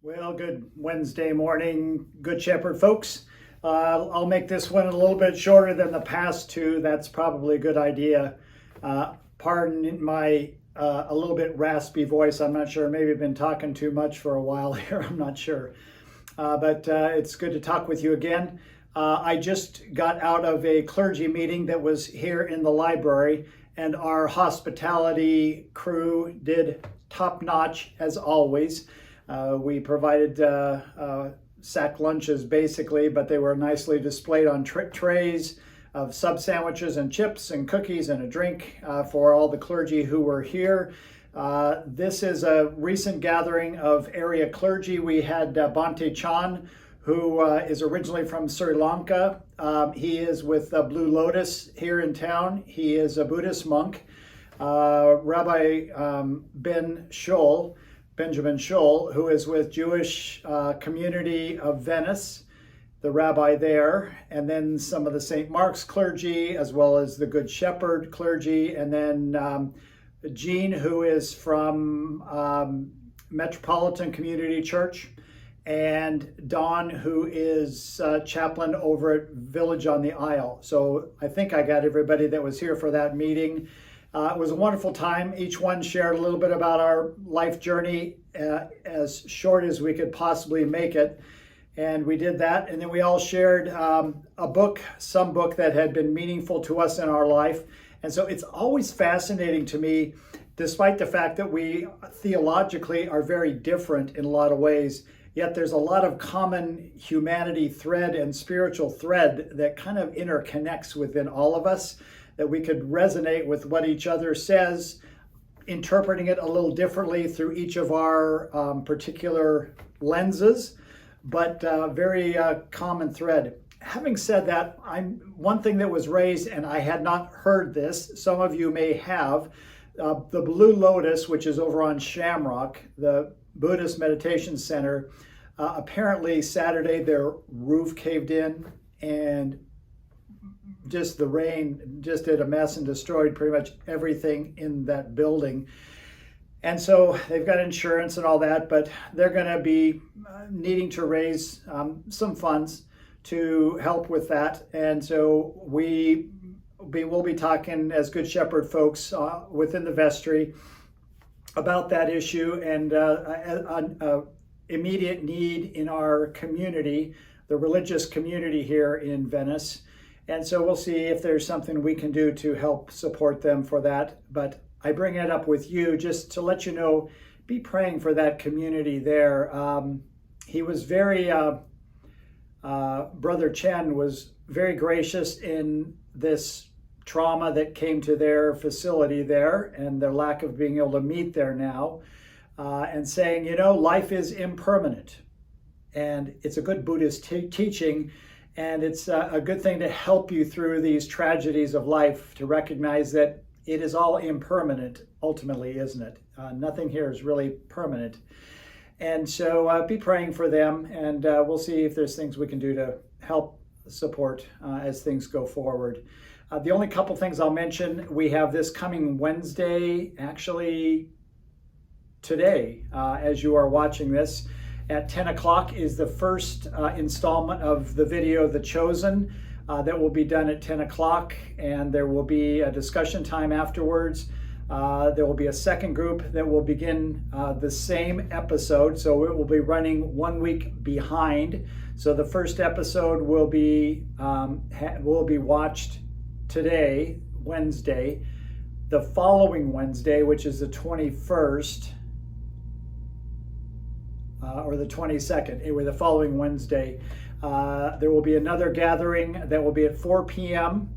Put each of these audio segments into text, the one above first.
Well, good Wednesday morning, Good Shepherd folks. I'll make this one a little bit shorter than the past two. That's probably a good idea. Pardon my a little bit raspy voice. I'm not sure. Maybe I've been talking too much for a while here. I'm not sure. But it's good to talk with you again. I just got out of a clergy meeting that was here in the library, and our hospitality crew did top notch as always. We provided sack lunches basically, but they were nicely displayed on trays of sub sandwiches and chips and cookies and a drink for all the clergy who were here. This is a recent gathering of area clergy. We had Bante Chan, who is originally from Sri Lanka. He is with Blue Lotus here in town. He is a Buddhist monk. Rabbi Benjamin Scholl, who is with Jewish Community of Venice, the rabbi there, and then some of the St. Mark's clergy, as well as the Good Shepherd clergy, and then Jean, who is from Metropolitan Community Church, and Don, who is chaplain over at Village on the Isle. So I think I got everybody that was here for that meeting. It was a wonderful time. Each one shared a little bit about our life journey, as short as we could possibly make it. And we did that. And then we all shared some book that had been meaningful to us in our life. And so it's always fascinating to me, despite the fact that we theologically are very different in a lot of ways, yet there's a lot of common humanity thread and spiritual thread that kind of interconnects within all of us, that we could resonate with what each other says, interpreting it a little differently through each of our particular lenses, but very common thread. Having said that, one thing that was raised, and I had not heard this, some of you may have, the Blue Lotus, which is over on Shamrock, the Buddhist Meditation Center, apparently Saturday their roof caved in, and just the rain just did a mess and destroyed pretty much everything in that building. And so they've got insurance and all that, but they're going to be needing to raise some funds to help with that. And so we'll be talking as Good Shepherd folks within the vestry about that issue and an immediate need in our community, the religious community here in Venice. And so we'll see if there's something we can do to help support them for that. But I bring it up with you just to let you know, be praying for that community there. He was very, Brother Chen was very gracious in this trauma that came to their facility there and their lack of being able to meet there now, and saying, life is impermanent. And it's a good Buddhist teaching. And it's a good thing to help you through these tragedies of life, to recognize that it is all impermanent, ultimately, isn't it? Nothing here is really permanent. And so be praying for them, and we'll see if there's things we can do to help support as things go forward. The only couple things I'll mention, we have this coming Wednesday, actually today, as you are watching this, at 10 o'clock is the first installment of the video, The Chosen, that will be done at 10 o'clock, and there will be a discussion time afterwards. There will be a second group that will begin the same episode, so it will be running 1 week behind. So the first episode will be watched today, Wednesday. The following Wednesday, which is the 21st, or the 22nd, anyway, the following Wednesday, there will be another gathering that will be at 4 p.m.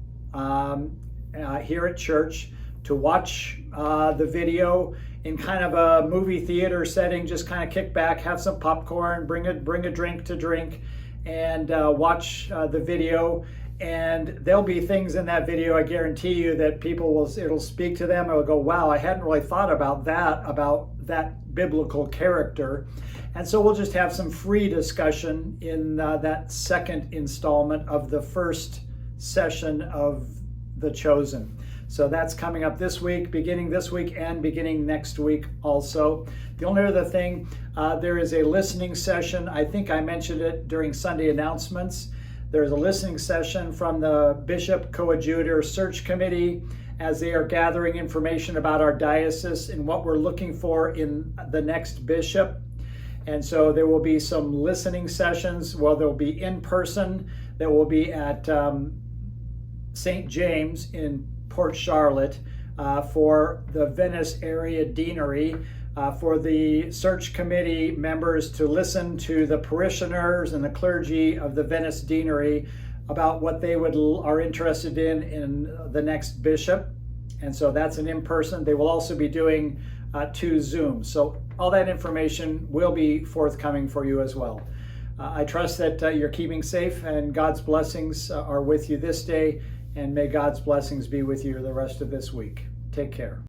Here at church to watch the video in kind of a movie theater setting. Just kind of kick back, have some popcorn, bring a drink to drink, and watch the video. And there'll be things in that video, I guarantee you, that it'll speak to them. It'll go, wow, I hadn't really thought about that biblical character. And so we'll just have some free discussion in that second installment of the first session of The Chosen. So that's coming up this week, beginning this week and beginning next week also. The only other thing, there is a listening session. I think I mentioned it during Sunday announcements. There's a listening session from the Bishop Coadjutor Search Committee as they are gathering information about our diocese and what we're looking for in the next bishop. And so there will be some listening sessions. Well, there will be in person. There will be at St. James in Port Charlotte for the Venice area deanery, for the search committee members to listen to the parishioners and the clergy of the Venice deanery about what they are interested in the next bishop. And so that's an in-person. They will also be doing 2 Zooms. So all that information will be forthcoming for you as well. I trust that you're keeping safe and God's blessings are with you this day, and may God's blessings be with you the rest of this week. Take care.